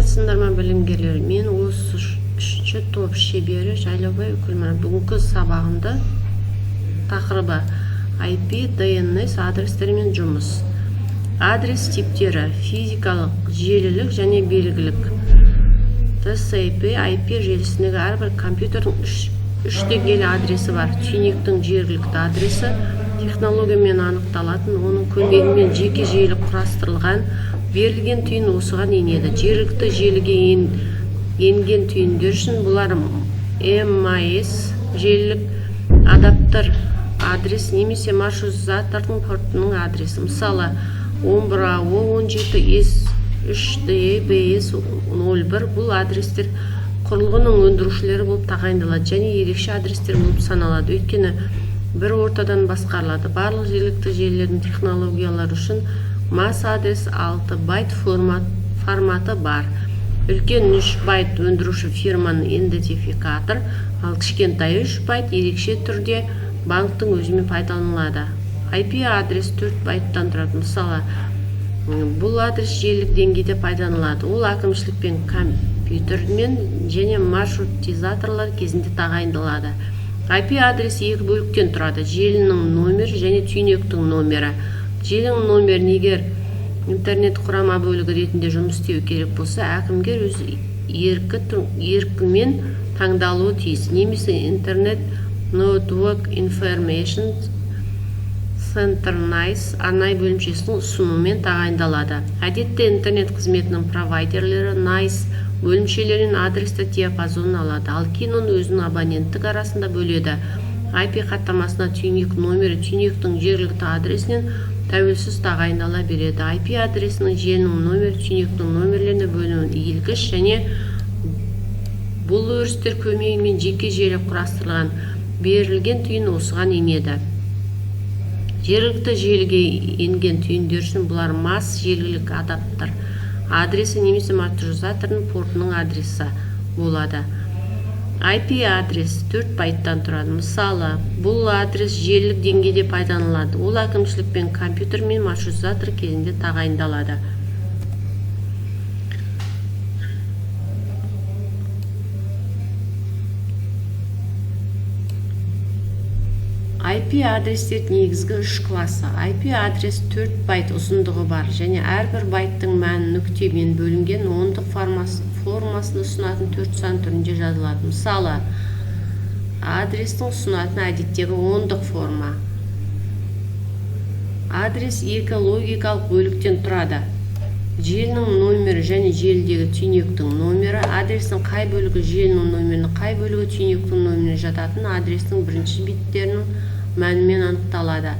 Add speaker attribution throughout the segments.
Speaker 1: Саламатсыздар ма білімгерлер? Мен осы 3-ші топ шебері Жайлаубай Үкілман. Бүгінгі сабағымда тақырыбы IP, DNS адрестермен жұмыс. Адрес типтері: физикалық, желілік және белгілік. TCP IP желісіндегі әрбір компьютердің 3 деңгейлі адресі бар. Түйнектің жергілікті адресі технологиямен анықталатын, оның көмегімен жеке желі құрастырылған. Берілген түйін осыған енеді. Жергілікті желіге енген түйіндер үшін бұлар MIS желілік адаптер адрес немесе маршрутизатордың портының адресі. Мысалы 11AO 17S3D BS01 бұл адрестер құрылғының өндірушілері болып тағайындалады және ерекше адрестер болып саналады, өйткені бір ортадан басқарылады. Барлық жергілікті желілердің технологиялары үшін масс адрес 6 байт форматы бар. Үлкен 3 байт өндіруші фирманың идентификатор, ал кішкентай 3 байт ерекше түрде банктың өзімен пайдаланылады. IP адрес 4 байттан тұрады. Мысалы, бұл адрес желілік деңгейде пайдаланылады. Ол әкімшілік пен компьютермен және маршрутизаторлар кезінде тағайындалады. IP адрес 2 бөліктен тұрады: желінің номері және түйнектің номері. Желінің номерін егер интернет құрама бөлігі ретінде жұмыс істеу керек болса, әкімгер өз еркімен таңдалуы тиіс, немесе Internet Network Information Center NICE арнайы бөлімшесінің ұсынуымен тағайындалады. Әдетте интернет қызметінің провайдерлері NICE бөлімшелерінен адресті диапазонын алады, ал кейін оны өзінің абоненттік арасында бөледі. IP хаттамасына түйнек номері түйнектің жергілікті адресінен тәуелсіз тағайындала береді. IP адресінің желінің номері түйнектің номерлеріне бөлінуін иілгіш және бұл өрістер көмегімен жеке желі құрастырылған. Берілген түйін осыған енеді. Жергілікті желіге енген түйіндер үшін бұлар масс желілік адаптер адресі немесе маршрутизатордың портының адресі болады. IP адрес 4 байттан тұрады. Мысалы, бұл адрес желілік деңгейде пайдаланылады. Ол әкімшілік пен компьютер мен маршрутизатор кезінде тағайындалады. IP адрестер негізгі 3 класы. IP адрес 4 байт ұзындығы бар және әрбір байттың мәні нүктемен бөлінген ондық формасын ұсынатын 4 сан түрінде жазылады. Мысалы, адрестің ұсынатын әдеттегі ондық форма. Адрес 2 логикалық бөліктен тұрады: желінің номері және желідегі түйнектің номері. Адрестің қай бөлігі желінің номеріне, қай бөлігі түйнектің номеріне жататын адрестің бірінші биттерінің мәнімен анықталады.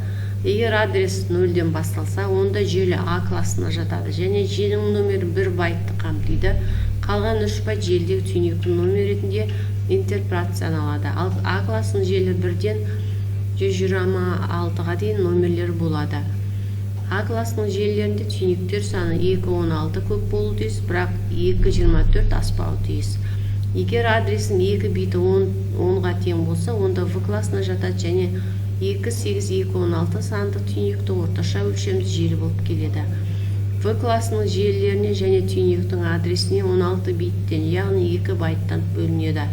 Speaker 1: Егер адрес 0-ден басталса, онда желі A класына жатады және желінің номері 1 байтты қамтиды. Қалған 3 байт желідегі түйнектің номері ретінде интерпретацияланады. Ал A класының желі 1-ден 126-ға дейін номерлері болады. A класының желілерінде түйнектер саны 216 көп болуы тиіс, бірақ 224 аспауы тиіс. Егер адресің 2 биті 10-ға тең болса, онда V класына жатады және 28216 сандық түйнекті орташа өлшемді желі болып келеді. V класының желілеріне және түйнектің адресіне 16 биттен, яғни 2 байттан бөлінеді.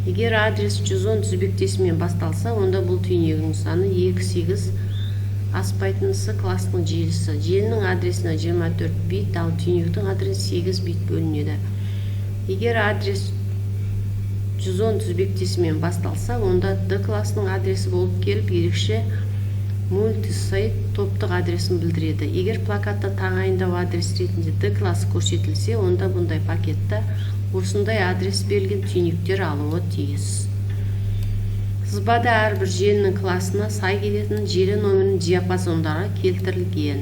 Speaker 1: Егер адрес 110 тізбектесімен басталса, онда бұл түйнегінің саны 28 аспайтын S класының желісі. Желінің адресіне 24 бит, ал түйнектің адресі 8 бит бөлінеді. Егер адрес 110 тізбектесімен басталса, онда D класының адресі болып келіп, ерекше мультисайт топтық адресін білдіреді. Егер плакатта тағайындау адрес ретінде D класы көрсетілсе, онда бұндай пакетті осындай адрес берілген түйнектер алуы тиіс. Сызбада әрбір желінің класына сай келетін желі номерінің диапазондары келтірілген.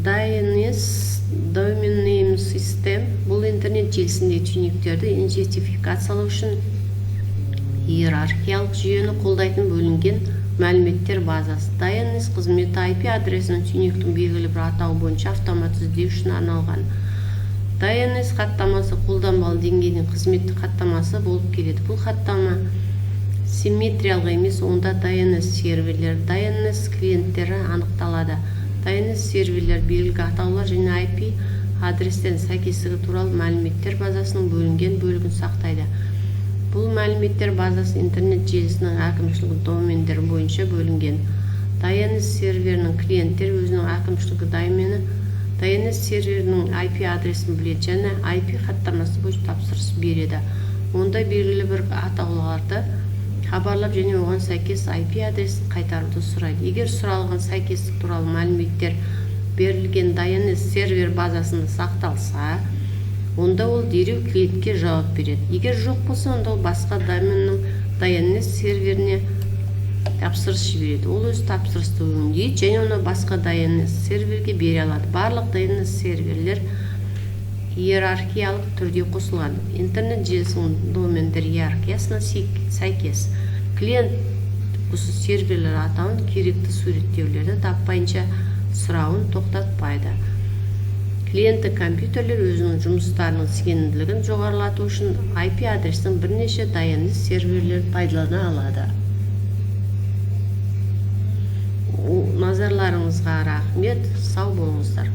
Speaker 1: DNS Domain Name System бұл интернет желісінде түйнектерді идентификациялау үшін иерархиялық жүйені қолдайтын бөлінген мәліметтер базасы. DNS қызметі IP адресінің түйнектің белгілі бір атауы бойынша автоматты іздеу үшін арналған. DNS хаттамасы қолданбалы деңгейдің қызметтік хаттамасы болып келеді. Бұл хаттама симметриялық емес, онда DNS серверлер, DNS клиенттері анықталады. DNS серверлер белгілі атаулар және IP адрестен сәйкестігі туралы мәліметтер базасының бөлінген бөлігін сақтайды. Бұл мәліметтер базасы интернет желісінің әкімшілік домендері бойынша бөлінген. DNS серверінің клиенттер өзінің әкімшілік домені DNS серверінің IP адресін біледі және IP хаттамасы бойынша тапсырыс береді. Онда белгілі бір атауларды хабарлап және оған сәйкес IP адресін қайтаруды сұрайды. Егер сұралған сәйкестік туралы мәліметтер берілген DNS сервер базасында сақталса, онда ол дереу клиентке жауап береді. Егер жоқ болса, онда ол басқа доменнің DNS серверіне тапсырыс жібереді. Ол өз тапсырысты өңдейді және оны басқа DNS серверге бере алады. Барлық DNS серверлер иерархиялық түрде қосылған. Интернет желісінің домендер иерархиясына сәйкес. Клиент осы серверлер атауын керекті суреттеулерді таппайынша сұрауын тоқтатпайды. Клиенті компьютерлер өзінің жұмыстарының сенімділігін жоғарылату үшін IP адрестің бірнеше DNS серверлер пайдалана алады. Назарларыңызға рахмет, сау болыңыздар.